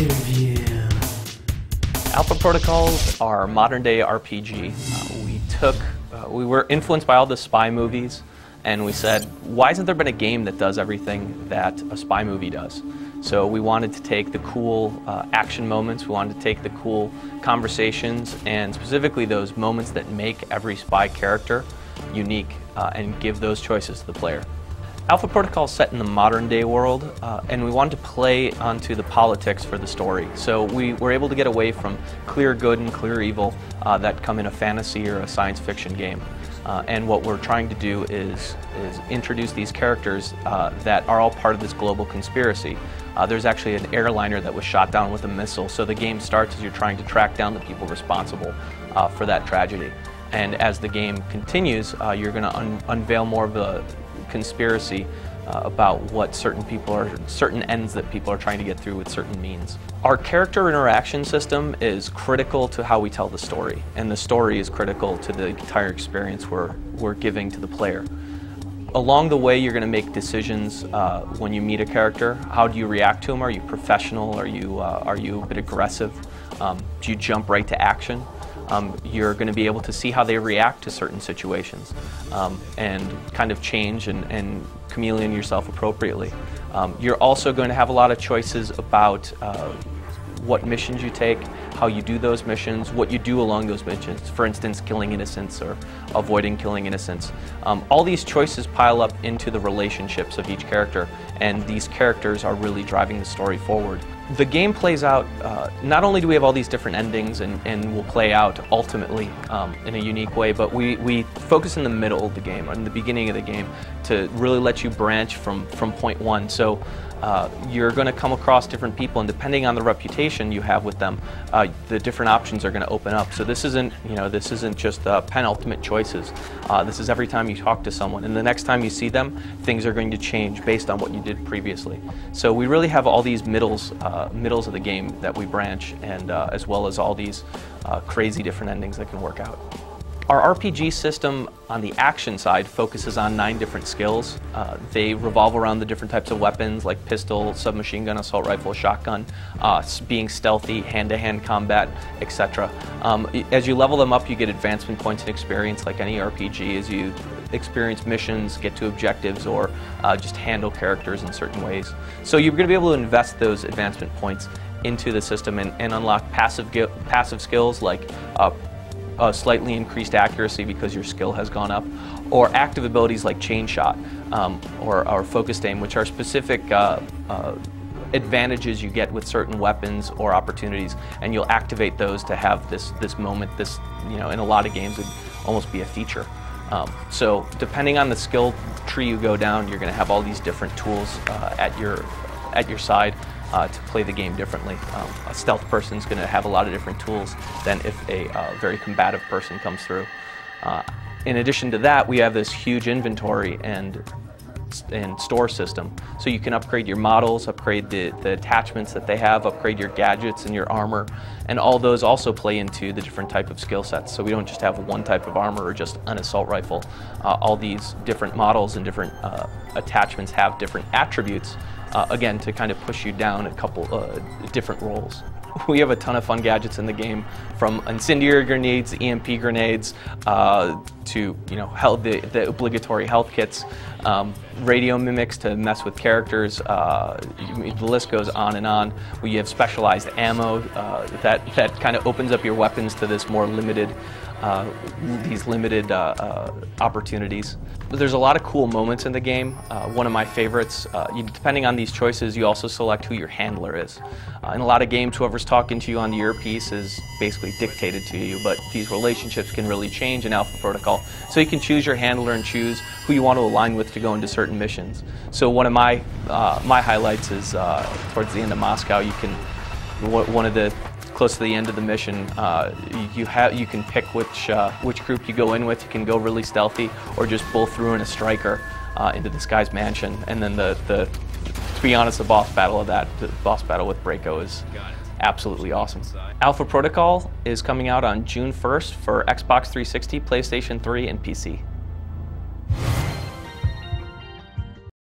Interview. Alpha Protocols are modern-day RPG. We were influenced by all the spy movies, and we said, why hasn't there been a game that does everything that a spy movie does? So we wanted to take the cool action moments, we wanted to take the cool conversations, and specifically those moments that make every spy character unique, and give those choices to the player. Alpha Protocol is set in the modern day world, and we wanted to play onto the politics for the story. So we were able to get away from clear good and clear evil that come in a fantasy or a science fiction game. And what we're trying to do is introduce these characters that are all part of this global conspiracy. There's actually an airliner that was shot down with a missile, so the game starts as you're trying to track down the people responsible for that tragedy. And as the game continues, you're going to unveil more of the conspiracy about what certain ends that people are trying to get through with certain means. Our character interaction system is critical to how we tell the story, and the story is critical to the entire experience we're giving to the player. Along the way, you're going to make decisions when you meet a character. How do you react to them? Are you professional? Are you a bit aggressive? Do you jump right to action? You're going to be able to see how they react to certain situations and kind of change and chameleon yourself appropriately. You're also going to have a lot of choices about what missions you take, how you do those missions, what you do along those missions. For instance, killing innocents or avoiding killing innocents. All these choices pile up into the relationships of each character, and these characters are really driving the story forward. The game plays out, not only do we have all these different endings and will play out ultimately in a unique way, but we focus in the middle of the game, or in the beginning of the game, to really let you branch from point one. So you're going to come across different people, and depending on the reputation you have with them, the different options are going to open up. So this isn't just penultimate choices. This is every time you talk to someone, and the next time you see them, things are going to change based on what you did previously. So we really have all these middles of the game that we branch, and as well as all these crazy different endings that can work out. Our RPG system on the action side focuses on 9 different skills. They revolve around the different types of weapons like pistol, submachine gun, assault rifle, shotgun, being stealthy, hand-to-hand combat, etc. As you level them up, you get advancement points and experience like any RPG as you experience missions, get to objectives, or just handle characters in certain ways. So you're going to be able to invest those advancement points into the system and unlock passive skills like slightly increased accuracy because your skill has gone up, or active abilities like chain shot or focused aim, which are specific advantages you get with certain weapons or opportunities, and you'll activate those to have this moment. In a lot of games, would almost be a feature. So depending on the skill tree you go down, you're going to have all these different tools at your side to play the game differently. A stealth person is going to have a lot of different tools than if a very combative person comes through. In addition to that, we have this huge inventory and store system. So you can upgrade your models, upgrade the attachments that they have, upgrade your gadgets and your armor, and all those also play into the different type of skill sets. So we don't just have one type of armor or just an assault rifle. All these different models and different attachments have different attributes, again, to kind of push you down a couple different roles. We have a ton of fun gadgets in the game, from incendiary grenades, EMP grenades, to the obligatory health kits, radio mimics to mess with characters. The list goes on and on. We have specialized ammo that kind of opens up your weapons to this more limited, opportunities. There's a lot of cool moments in the game. One of my favorites, depending on these choices, you also select who your handler is. In a lot of games, whoever's talking to you on the earpiece is basically dictated to you, but these relationships can really change in Alpha Protocol. So you can choose your handler and choose who you want to align with to go into certain missions. So one of my highlights is towards the end of Moscow. You can, close to the end of the mission, you can pick which group you go in with. You can go really stealthy, or just pull through in a striker into this guy's mansion. And then to be honest, the boss battle with Braco is absolutely awesome. Alpha Protocol is coming out on June 1st for Xbox 360, PlayStation 3, and PC.